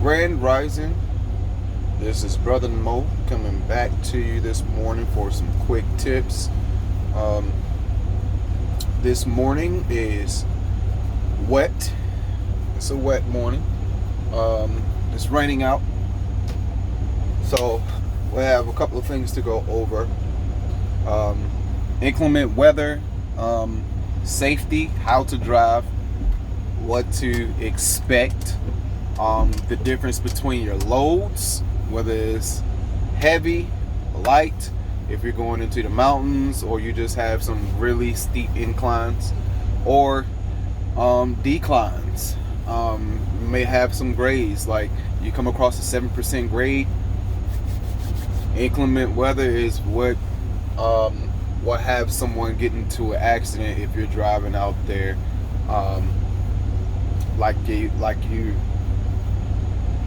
Grand Rising. This is Brother Mo coming back to you this morning for some quick tips. This morning is wet. It's a wet morning. It's raining out. So we have a couple of things to go over. Inclement weather, safety, how to drive, what to expect, the difference between your loads, whether it's heavy, light, if you're going into the mountains or you just have some really steep inclines or declines. You may have some grades, like you come across a 7% grade. Inclement weather is what have someone get into an accident if you're driving out there, like you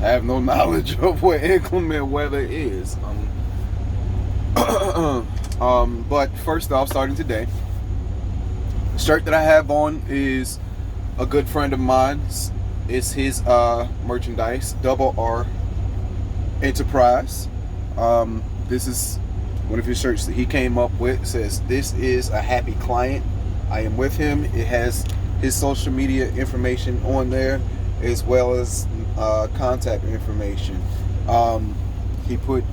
have no knowledge of what inclement weather is. But first off, starting today, the shirt that I have on is a good friend of mine's. It's his merchandise, Double R Enterprise. This is one of his shirts that he came up with. It says, "This is a happy client. I am with him." It has his social media information on there, as well as contact information. He put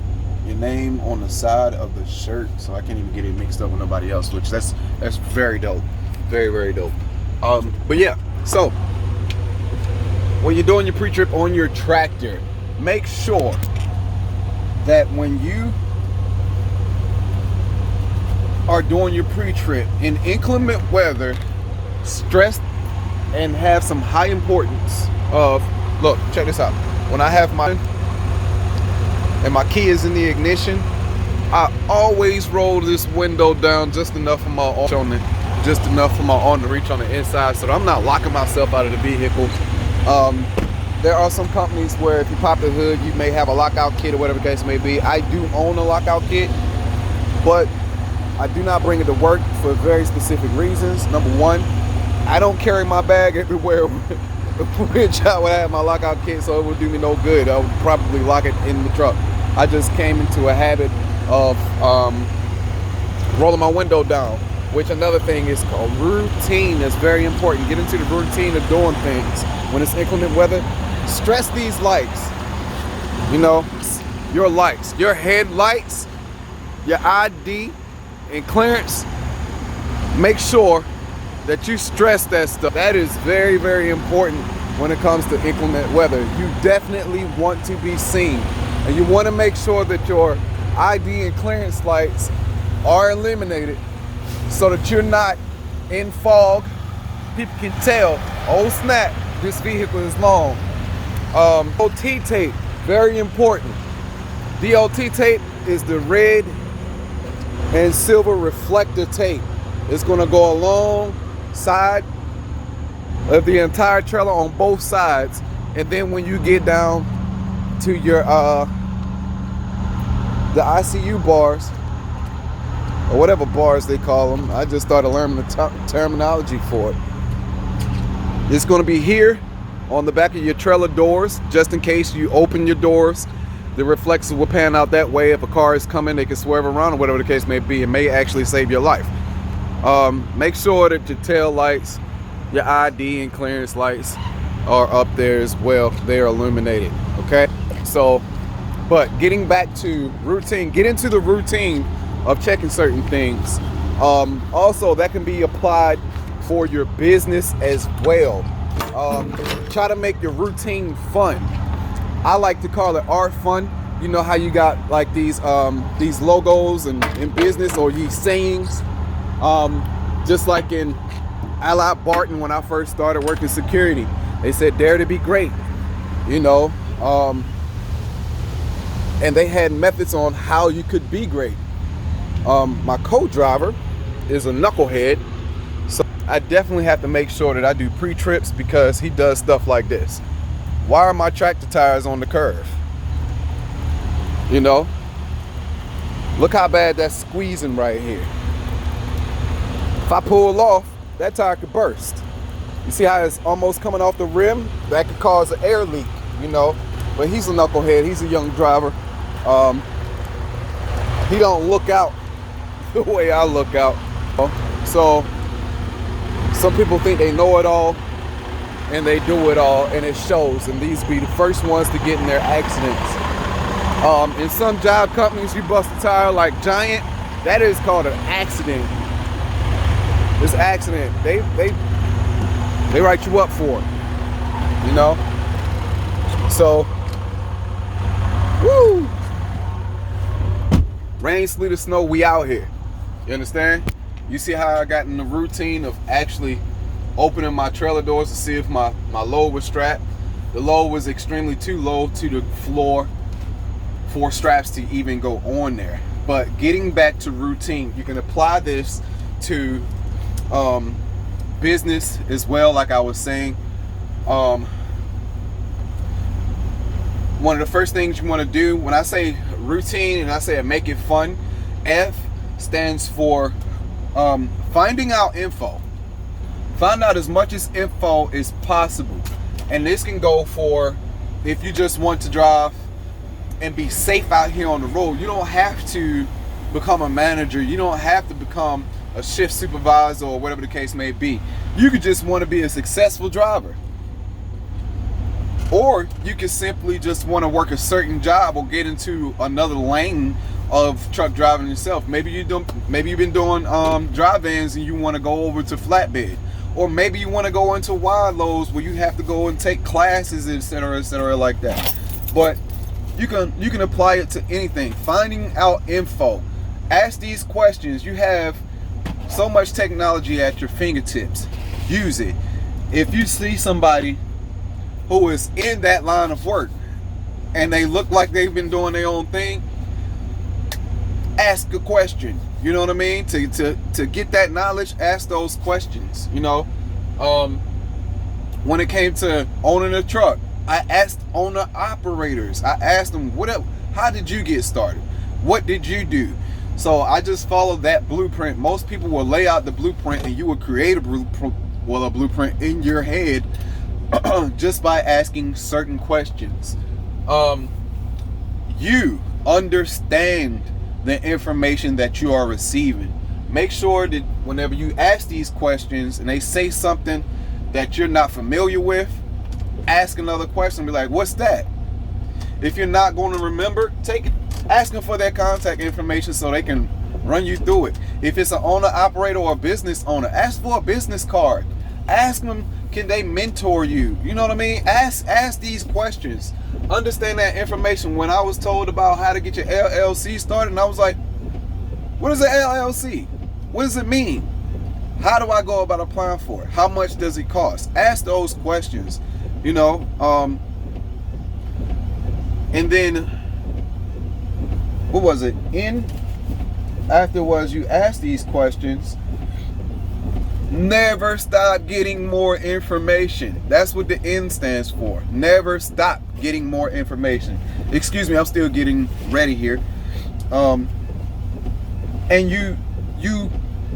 your name on the side of the shirt, so I can't even get it mixed up with nobody else, which that's very dope. Very dope. But yeah, so when you're doing your pre-trip on your tractor, make sure that when you are doing your pre-trip in inclement weather, stress and have some high importance of, look, check this out. When I have my key is in the ignition, I always roll this window down just enough for my arm to reach on the inside, so that I'm not locking myself out of the vehicle. There are some companies where if you pop the hood, you may have a lockout kit or whatever the case may be. I do own a lockout kit, but I do not bring it to work for very specific reasons. Number one, I don't carry my bag everywhere, which I would have my lockout kit, so it would do me no good. I would probably lock it in the truck. I just came into a habit of rolling my window down, which another thing is called routine. That's very important. Get into the routine of doing things. When it's inclement weather, stress these lights. You know, your lights, your headlights, your ID, and clearance. Make sure that you stress that stuff. That is very important when it comes to inclement weather. You definitely want to be seen, and you want to make sure that your ID and clearance lights are eliminated so that you're not in fog. People can tell, oh snap, this vehicle is long. DOT tape, very important. DOT tape is the red and silver reflector tape. It's going to go alongside of the entire trailer on both sides, and then when you get down to your the ICU bars or whatever bars they call them, I just started learning the terminology for it. It's going to be here on the back of your trailer doors, just in case you open your doors. The reflectors will pan out that way. If a car is coming, they can swerve around or whatever the case may be. It may actually save your life. Make sure that your tail lights, your ID and clearance lights are up there as well. They are illuminated. Okay. So, but getting back to routine, get into the routine of checking certain things. Also, that can be applied for your business as well. Try to make your routine fun. I like to call it art fun. You know how you got like these logos in business, or these sayings, just like in Ally Barton when I first started working security. They said, "Dare to be great," you know, and they had methods on how you could be great. My co-driver is a knucklehead, so I definitely have to make sure that I do pre-trips because he does stuff like this. Why are my tractor tires on the curve? You know, look how bad that's squeezing right here. If I pull off, that tire could burst. You see how it's almost coming off the rim? That could cause an air leak, you know. but he's a knucklehead. He's a young driver. He don't look out the way I look out. So some people think they know it all, and they do it all, and it shows. And these be the first ones to get in their accidents. In some job companies, you bust a tire like Giant, that is called an accident. It's an accident. They write you up for it, you know. So, woo! Rain, sleet, or snow, we out here. You understand? You see how I got in the routine of actually opening my trailer doors to see if my load was strapped. The load was extremely too low to the floor for straps to even go on there. But getting back to routine, you can apply this to business as well. Like I was saying, one of the first things you want to do when I say routine and I say make it fun, F stands for finding out info. Find out as much as info as possible. And this can go for if you just want to drive and be safe out here on the road. You don't have to become a manager. You don't have to become a shift supervisor or whatever the case may be. You could just want to be a successful driver. Or you could simply just want to work a certain job or get into another lane of truck driving yourself. Maybe you've been doing dry vans and you want to go over to flatbed. Or maybe you want to go into wide loads where you have to go and take classes, etc., like that. But you can apply it to anything. Finding out info. Ask these questions. You have so much technology at your fingertips. Use it. If you see somebody who is in that line of work and they look like they've been doing their own thing, ask a question. You know what I mean? To get that knowledge, ask those questions. You know, when it came to owning a truck, I asked owner operators. I asked them, how did you get started? What did you do? So I just followed that blueprint. Most people will lay out the blueprint and you will create a blueprint in your head just by asking certain questions. You understand the information that you are receiving. Make sure that whenever you ask these questions and they say something that you're not familiar with, ask another question. Be like, what's that? If you're not going to remember, ask them for their contact information so they can run you through it. If it's an owner operator or a business owner, ask for a business card. Ask them, can they mentor you? You know what I mean? Ask these questions. Understand that information. When I was told about how to get your LLC started, and I was like, what is an LLC? What does it mean? How do I go about applying for it? How much does it cost? Ask those questions, you know. And then, what was it? Afterwards, you ask these questions. Never stop getting more information. That's what the N stands for. Never stop getting more information. Excuse me, I'm still getting ready here. And you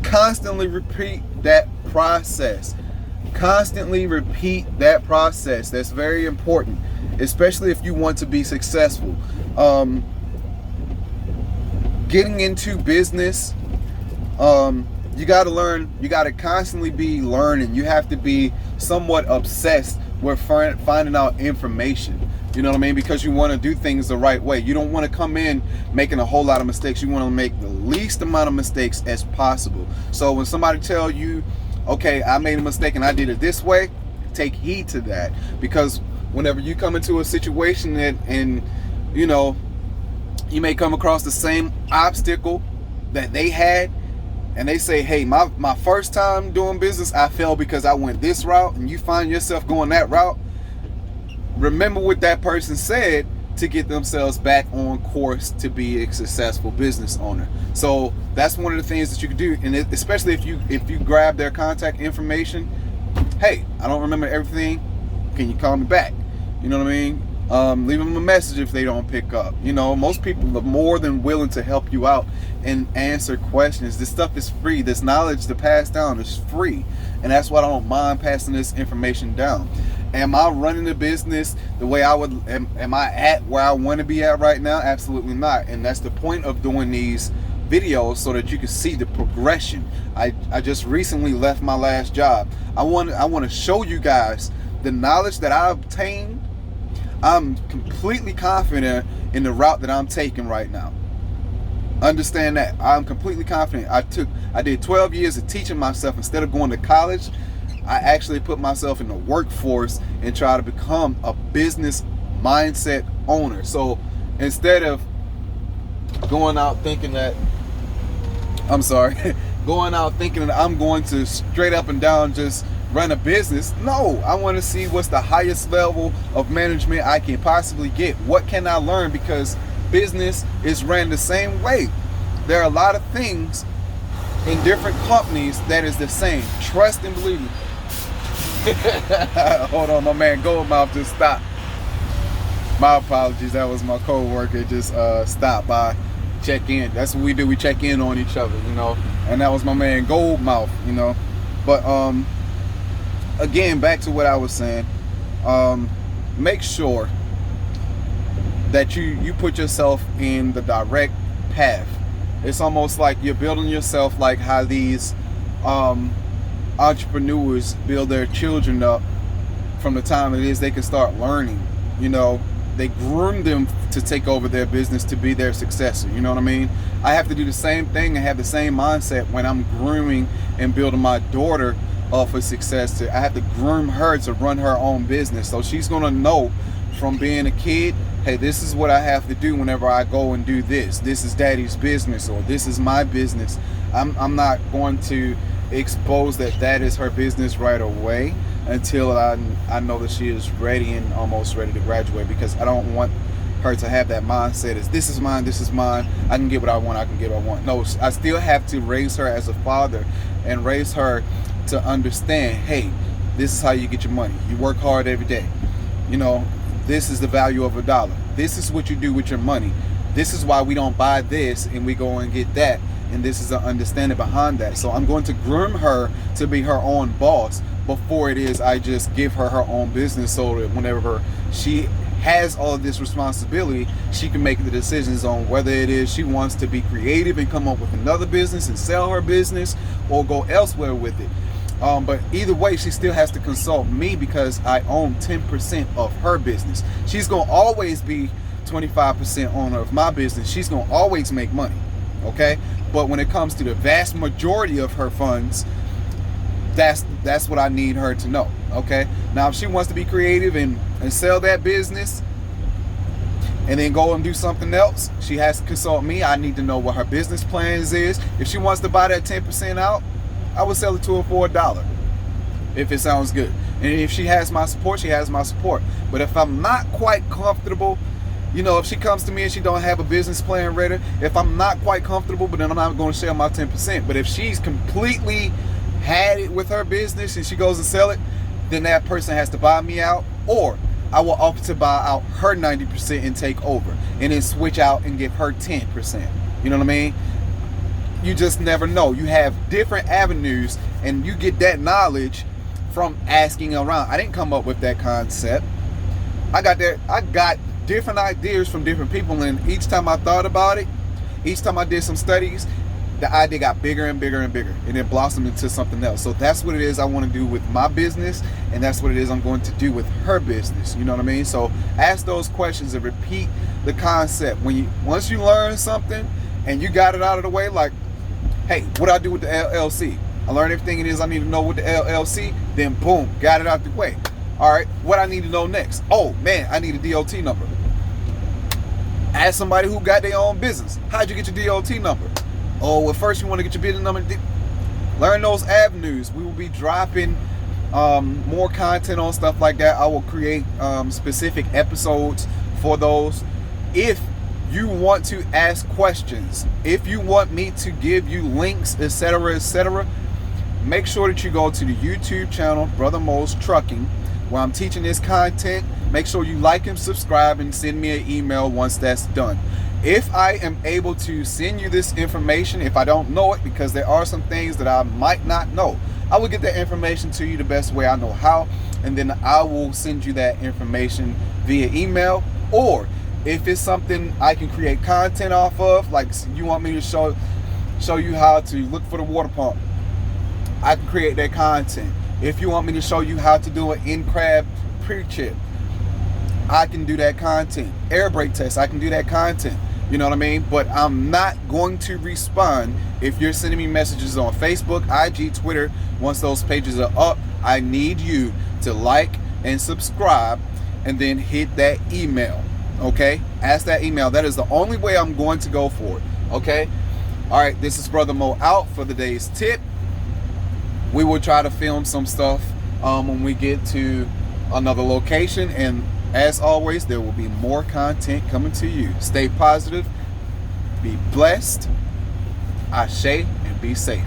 constantly repeat that process. Constantly repeat that process. That's very important, especially if you want to be successful. Getting into business, you got to learn. You got to constantly be learning. You have to be somewhat obsessed with finding out information. You know what I mean? Because you want to do things the right way. You don't want to come in making a whole lot of mistakes. You want to make the least amount of mistakes as possible. So when somebody tell you, okay, I made a mistake and I did it this way, take heed to that. Because whenever you come into a situation and you know, you may come across the same obstacle that they had, and they say, hey, my first time doing business, I failed because I went this route, and you find yourself going that route, remember what that person said to get themselves back on course to be a successful business owner. So that's one of the things that you can do, and especially if you grab their contact information. Hey, I don't remember everything. Can you call me back? You know what I mean? Leave them a message if they don't pick up. You know, most people are more than willing to help you out and answer questions. This stuff is free. This knowledge to pass down is free, and that's why I don't mind passing this information down. Am I running the business the way I would? Am I at where I want to be at right now? Absolutely not. And that's the point of doing these videos, so that you can see the progression. I just recently left my last job. I want to show you guys the knowledge that I obtained. I'm completely confident in the route that I'm taking right now. Understand that. I'm completely confident. I did 12 years of teaching myself. Instead of going to college, I actually put myself in the workforce and try to become a business mindset owner. So instead of going out thinking that I'm going to straight up and down just run a business, no, I want to see what's the highest level of management I can possibly get. What can I learn? Because business is ran the same way. There are a lot of things in different companies that is the same. Trust and believe me. Hold on, my man Goldmouth just stopped. My apologies, that was my co-worker just stopped by, check in. That's what we do, we check in on each other, you know. And that was my man Goldmouth, you know. But again, back to what I was saying. Make sure that you put yourself in the direct path. It's almost like you're building yourself, like how these entrepreneurs build their children up from the time it is they can start learning. You know, they groom them to take over their business, to be their successor. You know what I mean? I have to do the same thing and have the same mindset when I'm grooming and building my daughter up for success. I have to groom her to run her own business. So she's going to know from being a kid, hey, this is what I have to do whenever I go and do this. This is daddy's business, or this is my business. I'm not going to expose that is her business right away until I know that she is ready and almost ready to graduate, because I don't want her to have that mindset as this is mine, I can get what I want, I can get what I want. No, I still have to raise her as a father and raise her to understand, hey, this is how you get your money. You work hard every day. You know, this is the value of $1. This is what you do with your money. This is why we don't buy this and we go and get that. And this is the understanding behind that. So I'm going to groom her to be her own boss before it is I just give her her own business, so that whenever she has all of this responsibility, she can make the decisions on whether it is she wants to be creative and come up with another business and sell her business, or go elsewhere with it. But either way, she still has to consult me, because I own 10% of her business. She's going to always be 25% owner of my business. She's going to always make money. Okay? But when it comes to the vast majority of her funds, that's what I need her to know. Okay? Now, if she wants to be creative and sell that business and then go and do something else, she has to consult me. I need to know what her business plans is. If she wants to buy that 10% out, I would sell it to her for $1 if it sounds good. And if she has my support, she has my support. But if I'm not quite comfortable, you know, if she comes to me and she don't have a business plan ready, if I'm not quite comfortable, but then I'm not going to share my 10%. But if she's completely had it with her business and she goes and sell it, then that person has to buy me out, or I will offer to buy out her 90% and take over, and then switch out and give her 10%. You know what I mean? You just never know. You have different avenues, and you get that knowledge from asking around. I didn't come up with that concept. I got different ideas from different people, and each time I thought about it, each time I did some studies, the idea got bigger and bigger and bigger, and it blossomed into something else. So that's what it is I want to do with my business, and that's what it is I'm going to do with her business. You know what I mean? So ask those questions and repeat the concept. Once you learn something and you got it out of the way, like, hey, what do I do with the LLC? I learned everything it is I need to know with the LLC, then boom, got it out the way. All right, what I need to know next? Oh man, I need a DOT number. Ask somebody who got their own business. How'd you get your DOT number? Oh, well, first you want to get your business number. Learn those avenues. We will be dropping more content on stuff like that. I will create specific episodes for those. If you want to ask questions, if you want me to give you links, etc., make sure that you go to the YouTube channel, Brother Mo's Trucking, where I'm teaching this content. Make sure you like and subscribe and send me an email once that's done. If I am able to send you this information, if I don't know it, because there are some things that I might not know, I will get that information to you the best way I know how. and then I will send you that information via email. Or if it's something I can create content off of, like you want me to show you how to look for the water pump, I can create that content. If you want me to show you how to do an in-crab pre-trip, I can do that content. Air brake test, I can do that content. You know what I mean? But I'm not going to respond if you're sending me messages on Facebook, IG, Twitter. Once those pages are up, I need you to like and subscribe, and then hit that email. Okay? Ask that email. That is the only way I'm going to go for it. Okay? All right, this is Brother Mo out for the day's tip. We will try to film some stuff when we get to another location, and as always, there will be more content coming to you. Stay positive, be blessed, ashe, and be safe.